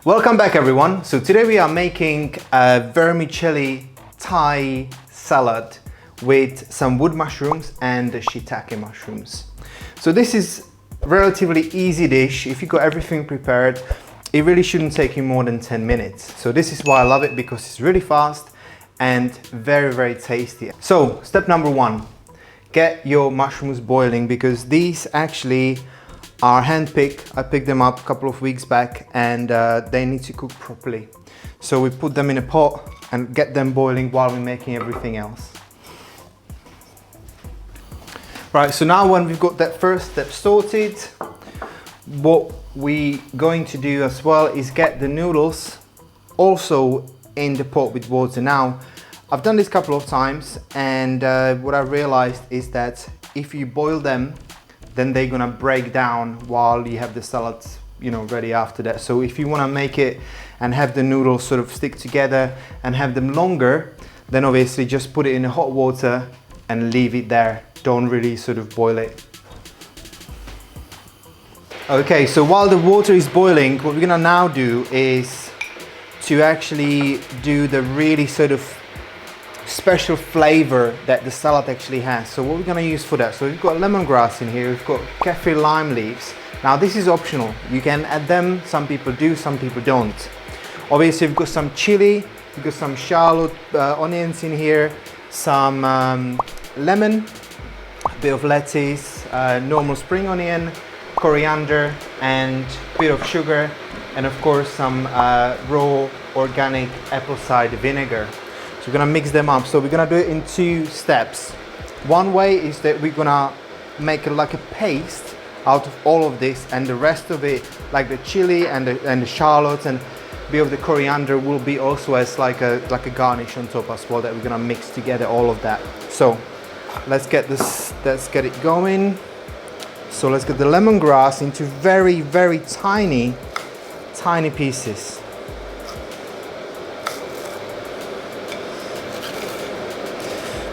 Welcome back everyone. So today we are making a vermicelli Thai salad with some wood mushrooms and the shiitake mushrooms. So this is a relatively easy dish. If you got everything prepared, it really shouldn't take you more than 10 minutes. So this is why I love it, because it's really fast and very, very tasty. So step number one, get your mushrooms boiling, because these actually are hand-picked. I picked them up a couple of weeks back, and they need to cook properly. So we put them in a pot and get them boiling while we're making everything else. Right, so now when we've got that first step sorted, what we're going to do as well is get the noodles also in the pot with water. Now, I've done this a couple of times, and what I realized is that if you boil them, then they're gonna break down while you have the salads, ready after that. So if you wanna make it and have the noodles sort of stick together and have them longer, then obviously just put it in the hot water and leave it there. Don't really sort of boil it. Okay, so while the water is boiling, what we're gonna now do is to actually do the really sort of special flavor that the salad actually has. So what we're gonna use for that, so we've got lemongrass in here, we've got kaffir lime leaves. Now this is optional. You can add them, some people do, some people don't. Obviously we've got some chili, we've got some shallot, onions in here, some lemon, a bit of lettuce, normal spring onion, coriander, and a bit of sugar, and of course some raw organic apple cider vinegar. So we're gonna mix them up. So we're gonna do it in two steps. One way is that we're gonna make it like a paste out of all of this, and the rest of it, like the chili and the shallots and a bit of the coriander, will be also as like a garnish on top as well, that we're gonna mix together all of that. So let's get it going. So let's get the lemongrass into very, very tiny pieces.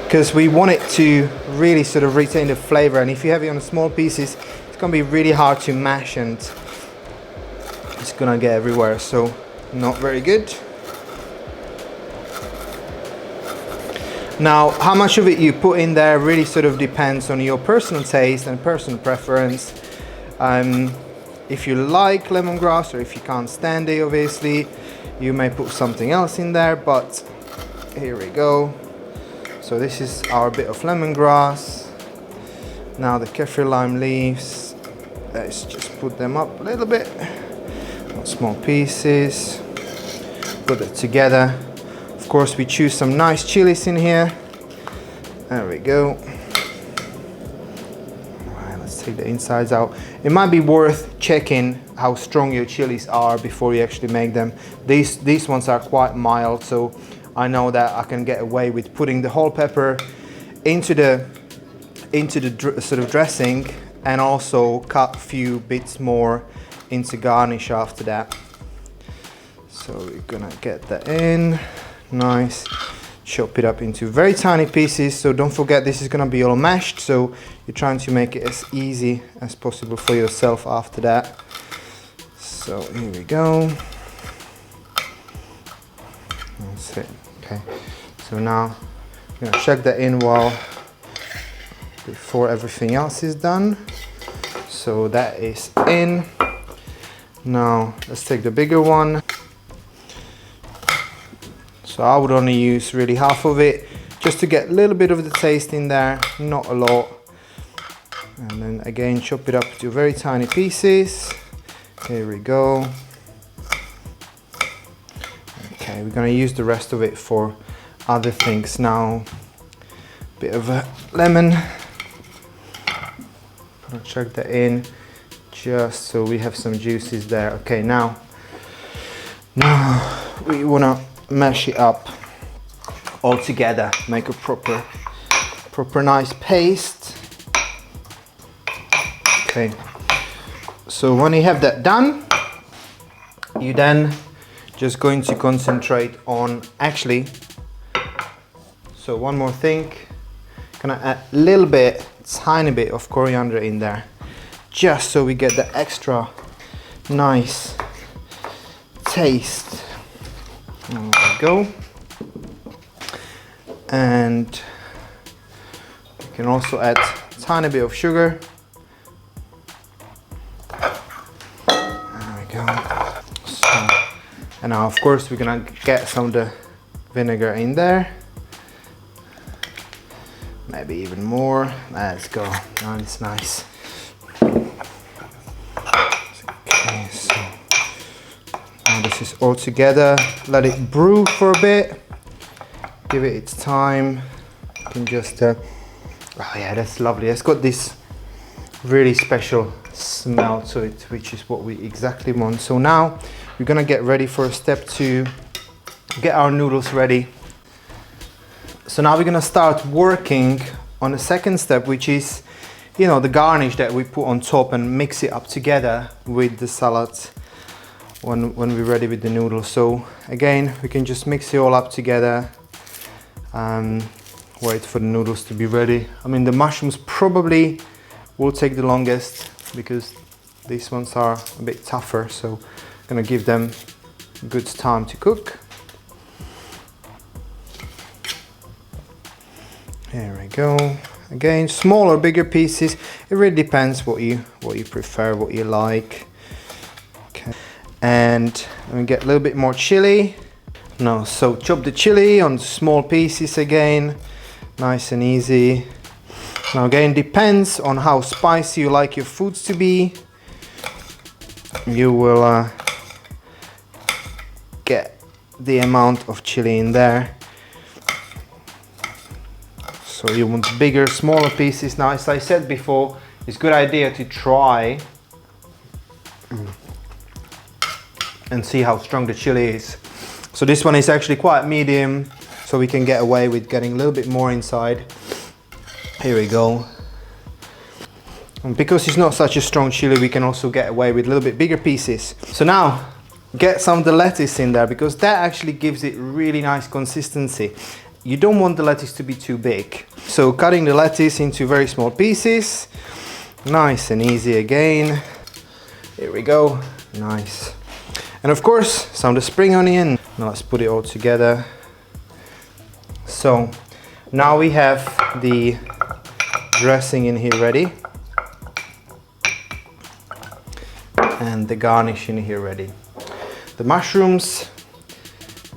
Because we want it to really sort of retain the flavor, and if you have it on small pieces, it's gonna be really hard to mash and it's gonna get everywhere, so not very good. Now, how much of it you put in there really sort of depends on your personal taste and personal preference. If you like lemongrass, or if you can't stand it, obviously, you may put something else in there, but here we go. So this is our bit of lemongrass. Now the kaffir lime leaves, let's just put them up a little bit, small pieces, put it together. Of course we choose some nice chilies in here. There we go. Alright, let's take the insides out. It might be worth checking how strong your chilies are before you actually make them. These ones are quite mild, so I know that I can get away with putting the whole pepper into the sort of dressing, and also cut a few bits more into garnish after that. So we're gonna get that in, nice. Chop it up into very tiny pieces. So don't forget, this is gonna be all mashed, so you're trying to make it as easy as possible for yourself after that. So here we go. That's it. Okay, so now I'm gonna check that in before everything else is done. So that is in. Now let's take the bigger one. So I would only use really half of it, just to get a little bit of the taste in there, not a lot. And then again, chop it up to very tiny pieces. Here we go. Okay, we're gonna use the rest of it for other things now. Bit of a lemon. I'll chuck that in, just so we have some juices there. Okay, now we wanna mash it up all together, make a proper nice paste. Okay, so when you have that done, you then just going to concentrate on so one more thing, gonna add a little bit, tiny bit of coriander in there, just so we get the extra nice taste. There we go. And you can also add a tiny bit of sugar. There we go. So, and now of course we're gonna get some of the vinegar in there. Maybe even more. Let's go. That's nice. Okay, so now this is all together. Let it brew for a bit. Give it its time. You can just, oh yeah, that's lovely. It's got this really special smell to it, which is what we exactly want. So now we're gonna get ready for step 2. Get our noodles ready. So now we're gonna start working on the second step, which is, you know, the garnish that we put on top and mix it up together with the salad when we're ready with the noodles. So again, we can just mix it all up together and wait for the noodles to be ready. I mean, the mushrooms probably will take the longest because these ones are a bit tougher, so I'm gonna give them good time to cook. There we go. Again, smaller, bigger pieces. It really depends what you prefer, what you like. Okay. And we get a little bit more chili. Now, so chop the chili on small pieces again, nice and easy. Now again, depends on how spicy you like your foods to be. You will get the amount of chili in there. So you want bigger, smaller pieces. Now, as I said before, it's a good idea to try and see how strong the chili is. So this one is actually quite medium, so we can get away with getting a little bit more inside. Here we go. And because it's not such a strong chili, we can also get away with a little bit bigger pieces. So now, get some of the lettuce in there, because that actually gives it really nice consistency. You don't want the lettuce to be too big. So cutting the lettuce into very small pieces. Nice and easy again. Here we go. Nice. And of course, some of the spring onion. Now let's put it all together. So now we have the dressing in here ready. And the garnish in here ready. The mushrooms,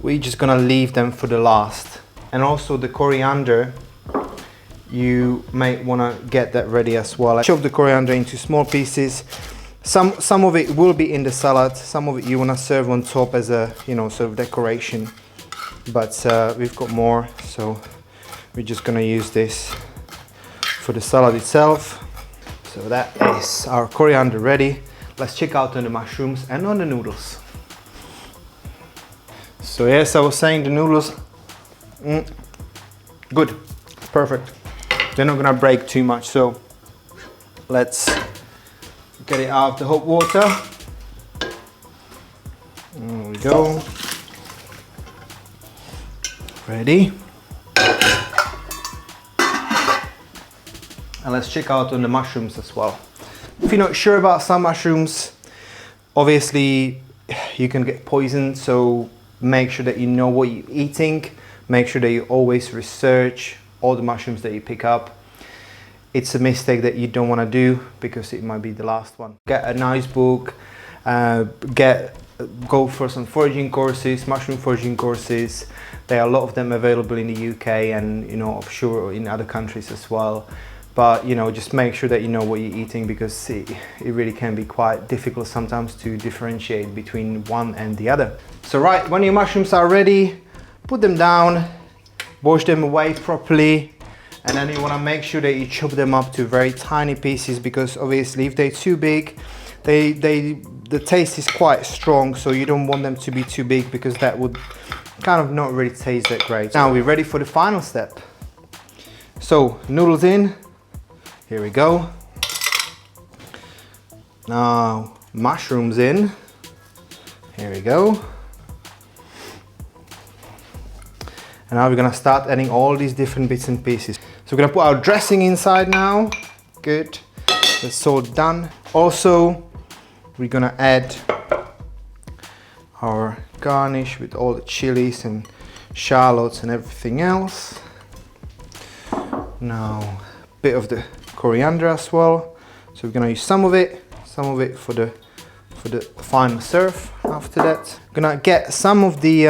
we're just gonna leave them for the last. And also the coriander, you may wanna get that ready as well. I chop the coriander into small pieces. Some of it will be in the salad, some of it you wanna serve on top as a, you know, sort of decoration. But we've got more, so we're just gonna use this for the salad itself. So that is our coriander ready. Let's check out on the mushrooms and on the noodles. So yes, I was saying the noodles, good, perfect. They're not gonna break too much, so let's get it out of the hot water. There we go. Ready. And let's check out on the mushrooms as well. If you're not sure about some mushrooms, obviously you can get poisoned, so make sure that you know what you're eating. Make sure that you always research all the mushrooms that you pick up. It's a mistake that you don't want to do because it might be the last one. Get a nice book, go for some foraging courses, mushroom foraging courses. There are a lot of them available in the UK and, you know, I'm sure in other countries as well. But, you know, just make sure that you know what you're eating, because it really can be quite difficult sometimes to differentiate between one and the other. So right, when your mushrooms are ready, put them down, wash them away properly, and then you want to make sure that you chop them up to very tiny pieces, because obviously if they're too big, the taste is quite strong, so you don't want them to be too big because that would kind of not really taste that great. Now we're ready for the final step. So noodles in, here we go. Now mushrooms in, here we go. And now we're gonna start adding all these different bits and pieces. So we're gonna put our dressing inside now. Good, that's all done. Also, we're gonna add our garnish with all the chilies and shallots and everything else. Now a bit of the coriander as well. So we're gonna use some of it for the final serve. After that, I'm gonna get some of the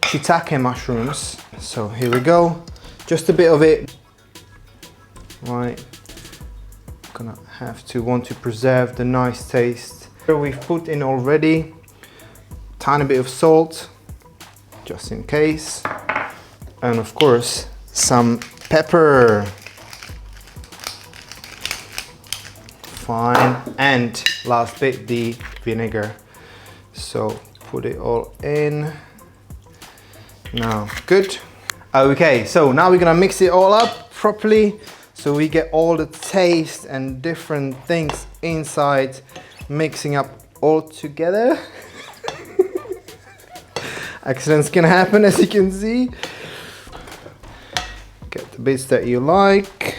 shiitake mushrooms. So here we go, just a bit of it. Right, gonna want to preserve the nice taste. Here we've put in already tiny bit of salt, just in case, and of course some pepper. Fine, and last bit, the vinegar. So put it all in. Now, good. Okay, so now we're gonna mix it all up properly so we get all the taste and different things inside, mixing up all together. Accidents can happen, as you can see. Get the bits that you like.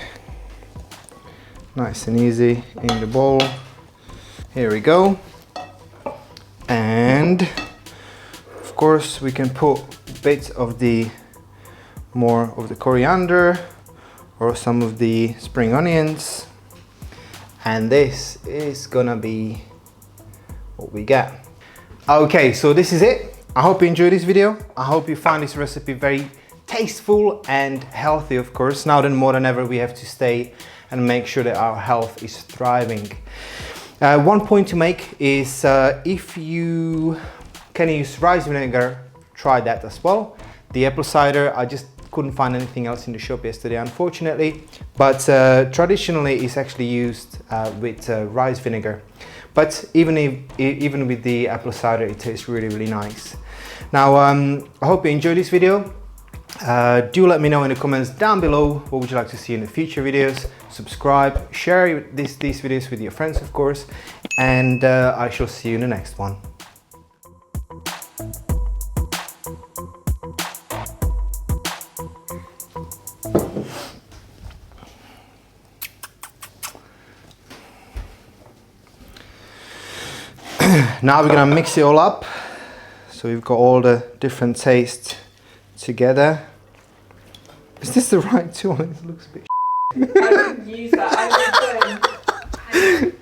Nice and easy in the bowl. Here we go. And of course we can put bits of the more of the coriander or some of the spring onions, and this is gonna be what we get. Okay, so this is it. I hope you enjoyed this video. I hope you find this recipe very tasteful and healthy. Of course, now more than ever we have to stay and make sure that our health is thriving. One point to make is if you can use rice vinegar, try that as well. The apple cider, I just couldn't find anything else in the shop yesterday, unfortunately. But traditionally it's actually used with rice vinegar. But even with the apple cider, it tastes really, really nice. Now, I hope you enjoyed this video. Do let me know in the comments down below what would you like to see in the future videos. Subscribe, share these videos with your friends, of course, and I shall see you in the next one. Now we're gonna mix it all up so we've got all the different tastes together. Is this the right tool? It looks a bit I wouldn't use that. I would